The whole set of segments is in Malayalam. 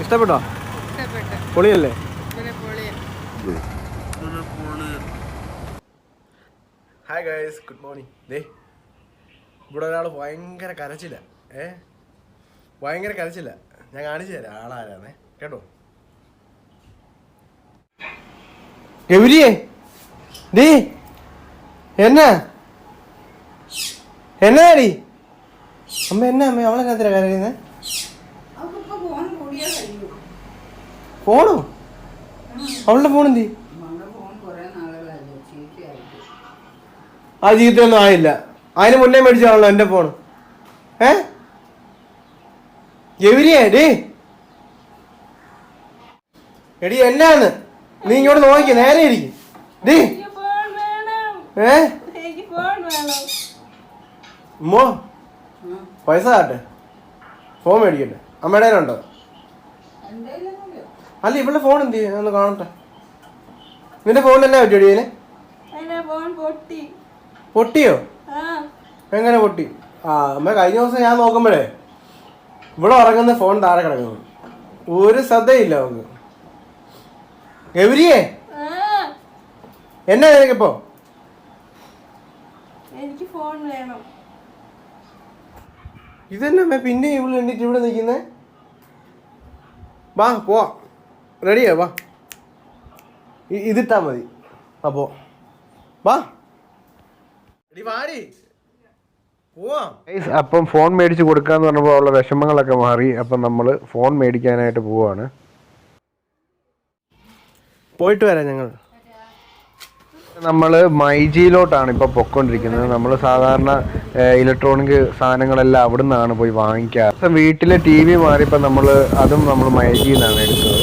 ഇഷ്ടപ്പെട്ടോ? പൊളിയല്ലേ? Hi guys, good morning. ഇവിടെ ഒരാൾ ഭയങ്കര കരച്ചില്ല. ഭയങ്കര കരച്ചില്ല. ഞാൻ കാണിച്ചു തരാം ആളാരാന്നേ, കേട്ടോ. ഗൗരിയേ, എന്നാടി അമ്മ? അമ്മ അവളെ കാത്തിര കരയുന്നേ? ഫോണോ? അവളുടെ ഫോൺ എന്തി? ആ ജീവിതത്തിലൊന്നും ആയില്ല. അതിന് മുന്നേ മേടിച്ചാണല്ലോ എൻ്റെ ഫോൺ. ഗൗരിയേ, എടി എന്നാന്ന് നീ ഇങ്ങോട്ട് നോക്കി നേരെ ഇരിക്കും. ഉമ്മോ പൈസ കാട്ടെ, ഫോൺ മേടിക്കട്ടെ. അമ്മയുടെ ഉണ്ടോ? അല്ല, ഇവളുടെ ഫോൺ എന്ത് ചെയ്യും ഒന്ന് കാണട്ടെ. നിന്റെ ഫോൺ എന്നാ പറ്റിയോടി? പൊട്ടിയോ? എങ്ങനെ പൊട്ടി? അമ്മ കഴിഞ്ഞ ദിവസം ഞാൻ നോക്കുമ്പോഴേ ഇവിടെ ഉറങ്ങുന്ന ഫോൺ താഴെ കിടക്കുന്നു. ഒരു ശ്രദ്ധയില്ല അവക്ക്. ഗൗരിയേ, എന്നാ നിനക്കിപ്പോ? എനിക്ക് ഫോൺ വേണം. ഇതെന്നെ പിന്നെ ഇവിടെ എണ്ണിട്ട് ഇവിടെ നിൽക്കുന്നേ? വാ പോവാ, റെഡിയാ, വാ. ഇതിട്ടാ മതി. അപ്പോ വാ, വാടി പോവാം. അപ്പം ഫോൺ മേടിച്ച് കൊടുക്കാന്ന് പറഞ്ഞപ്പോൾ ഉള്ള വിഷമങ്ങളൊക്കെ മാറി. അപ്പം നമ്മൾ ഫോൺ മേടിക്കാനായിട്ട് പോവാണ്. പോയിട്ട് വരാം. നമ്മൾ മൈജിയിലോട്ടാണ് ഇപ്പോൾ പൊയ്ക്കൊണ്ടിരിക്കുന്നത്. നമ്മൾ സാധാരണ ഇലക്ട്രോണിക് സാധനങ്ങളെല്ലാം അവിടെ നിന്നാണ് പോയി വാങ്ങിക്കാറ്. വീട്ടിലെ TV മാറിയപ്പോൾ നമ്മൾ മൈജിയിൽ നിന്നാണ് എടുത്തത്.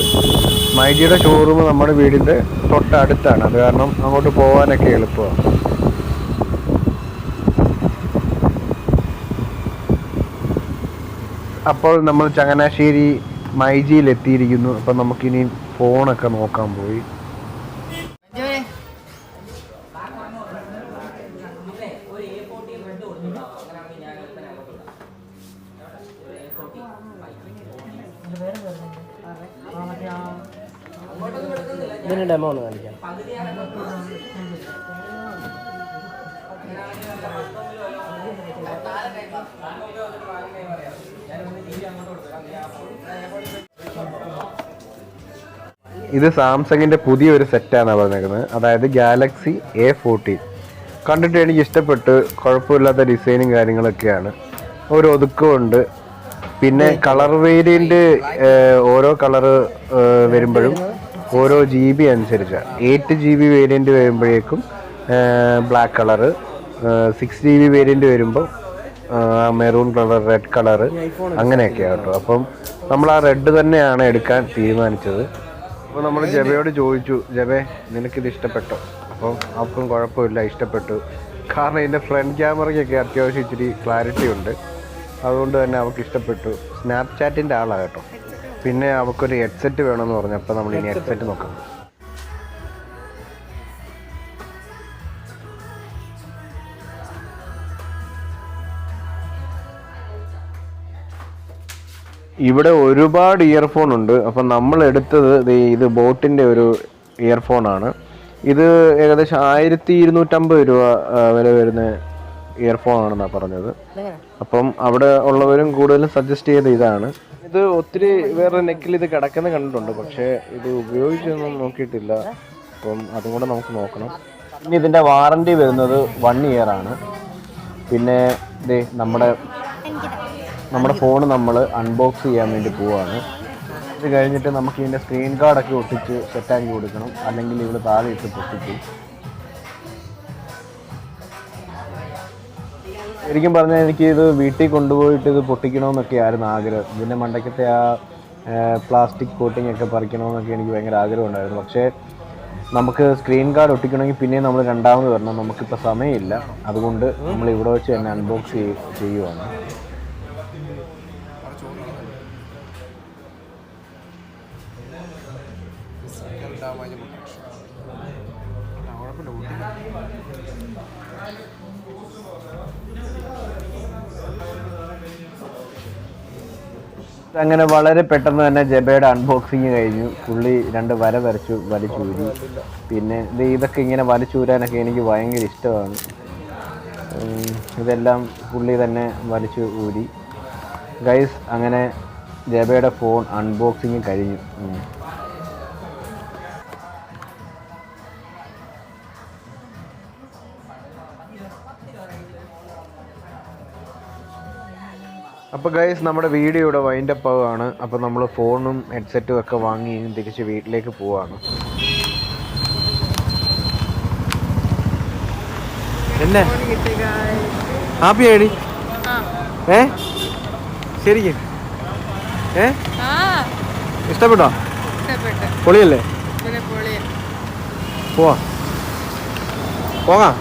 മൈജിയുടെ ഷോറൂം നമ്മുടെ വീടിൻ്റെ തൊട്ടടുത്താണ്. അത് കാരണം അങ്ങോട്ട് പോകാനൊക്കെ എളുപ്പമാണ്. അപ്പോൾ നമ്മൾ ചങ്ങനാശ്ശേരി മൈജിയിൽ എത്തിയിരിക്കുന്നു. അപ്പം നമുക്കിനി ഫോണൊക്കെ നോക്കാൻ പോയി. ഇതിന് ഡെമോ ഒന്ന് കാണിക്കാം. ഇത് സാംസങ്ങിൻ്റെ പുതിയൊരു സെറ്റാണ് പറഞ്ഞേക്കുന്നത്. അതായത് ഗാലക്സി A14. കണ്ടിട്ട് എനിക്ക് ഇഷ്ടപ്പെട്ട്. കുഴപ്പമില്ലാത്ത ഡിസൈനും കാര്യങ്ങളൊക്കെയാണ്. ഒരു ഒതുക്കമുണ്ട്. പിന്നെ കളർ വേരിയൻ്റ് ഓരോ കളറ് വരുമ്പോഴും ഓരോ GB അനുസരിച്ചാണ്. 8GB വേരിയൻ്റ് വരുമ്പോഴേക്കും ബ്ലാക്ക് കളറ്, 6GB വേരിയൻ്റ് വരുമ്പോൾ മെറൂൺ കളർ, റെഡ് കളറ്, അങ്ങനെയൊക്കെയാണ് കേട്ടോ. അപ്പം നമ്മൾ ആ റെഡ് തന്നെയാണ് എടുക്കാൻ തീരുമാനിച്ചത്. അപ്പോൾ നമ്മൾ ജബയോട് ചോദിച്ചു, ജബേ നിനക്കിത് ഇഷ്ടപ്പെട്ടോ? അപ്പം അവൾക്കും കുഴപ്പമില്ല, ഇഷ്ടപ്പെട്ടു. കാരണം ഇതിൻ്റെ ഫ്രണ്ട് ക്യാമറയ്ക്കൊക്കെ അത്യാവശ്യം ഇച്ചിരി ക്ലാരിറ്റി ഉണ്ട്. അതുകൊണ്ട് തന്നെ അവൾക്ക് ഇഷ്ടപ്പെട്ടു. സ്നാപ്ചാറ്റിൻ്റെ ആളാണ് കേട്ടോ. പിന്നെ അവൾക്കൊരു ഹെഡ്സെറ്റ് വേണമെന്ന് പറഞ്ഞു. അപ്പോൾ നമ്മൾ ഇനി ഹെഡ്സെറ്റ് നോക്കാം. ഇവിടെ ഒരുപാട് ഇയർഫോൺ ഉണ്ട്. അപ്പം നമ്മൾ എടുത്തത് ഇത് ബോട്ടിൻ്റെ ഒരു ഇയർഫോണാണ്. ഇത് ഏകദേശം 1250 രൂപ വില വരുന്ന ഇയർഫോൺ ആണെന്നാണ് പറഞ്ഞത്. അപ്പം അവിടെ ഉള്ളവരും കൂടുതലും സജസ്റ്റ് ചെയ്ത ഇതാണ്. ഇത് ഒത്തിരി വേറെ നെക്കിൽ ഇത് കിടക്കുന്ന കണ്ടിട്ടുണ്ട്, പക്ഷേ ഇത് ഉപയോഗിച്ചൊന്നും നോക്കിയിട്ടില്ല. അപ്പം അതും കൂടെ നമുക്ക് നോക്കണം. ഇനി ഇതിൻ്റെ വാറണ്ടി വരുന്നത് 1 ഇയർ ആണ്. പിന്നെ നമ്മുടെ ഫോൺ നമ്മൾ അൺബോക്സ് ചെയ്യാൻ വേണ്ടി പോവുകയാണ്. ഇത് കഴിഞ്ഞിട്ട് നമുക്ക് ഇതിൻ്റെ സ്ക്രീൻ കാർഡൊക്കെ ഒട്ടിച്ച് സെറ്റാക്കി കൊടുക്കണം. അല്ലെങ്കിൽ ഇവിടെ താഴെ ഇട്ട് പൊട്ടിക്കും. ശരിക്കും പറഞ്ഞാൽ എനിക്ക് ഇത് വീട്ടിൽ കൊണ്ടുപോയിട്ട് ഇത് പൊട്ടിക്കണമെന്നൊക്കെ ആയിരുന്നു ആഗ്രഹം. ഇതിൻ്റെ മണ്ടയ്ക്കത്തെ ആ പ്ലാസ്റ്റിക് കോട്ടിംഗ് ഒക്കെ പറിക്കണമെന്നൊക്കെ എനിക്ക് ഭയങ്കര ആഗ്രഹം ഉണ്ടായിരുന്നു. പക്ഷേ നമുക്ക് സ്ക്രീൻ കാർഡ് ഒട്ടിക്കണമെങ്കിൽ പിന്നെയും നമ്മൾ രണ്ടാമത് വരണം. നമുക്കിപ്പോൾ സമയമില്ല. അതുകൊണ്ട് നമ്മൾ ഇവിടെ വെച്ച് തന്നെ അൺബോക്സ് ചെയ്യുവാണ്. അങ്ങനെ വളരെ പെട്ടെന്ന് തന്നെ ജബയുടെ അൺബോക്സിങ് കഴിഞ്ഞു. പുള്ളി 2 വര വരച്ചു, വലിച്ചൂരി. പിന്നെ ഇതൊക്കെ ഇങ്ങനെ വലിച്ചൂരാനൊക്കെ എനിക്ക് ഭയങ്കര ഇഷ്ടമാണ്. ഇതെല്ലാം പുള്ളി തന്നെ വലിച്ചു ഊരി. ഗൈസ്, അങ്ങനെ ജബയുടെ ഫോൺ അൺബോക്സിങ് കഴിഞ്ഞു. അപ്പോൾ ഗൈസ്, നമ്മുടെ വീഡിയോ ഇവിടെ വൈൻഡപ്പ് ആവുകയാണ്. അപ്പോൾ നമ്മൾ ഫോണും ഹെഡ്സെറ്റും ഒക്കെ വാങ്ങി തിരിച്ച് വീട്ടിലേക്ക് പോവാണ്. എന്നെ ഹാപ്പി ആയിടി? ശരിക്കും ഇഷ്ടപ്പെട്ടോ? പൊളിയല്ലേ? പോവാം.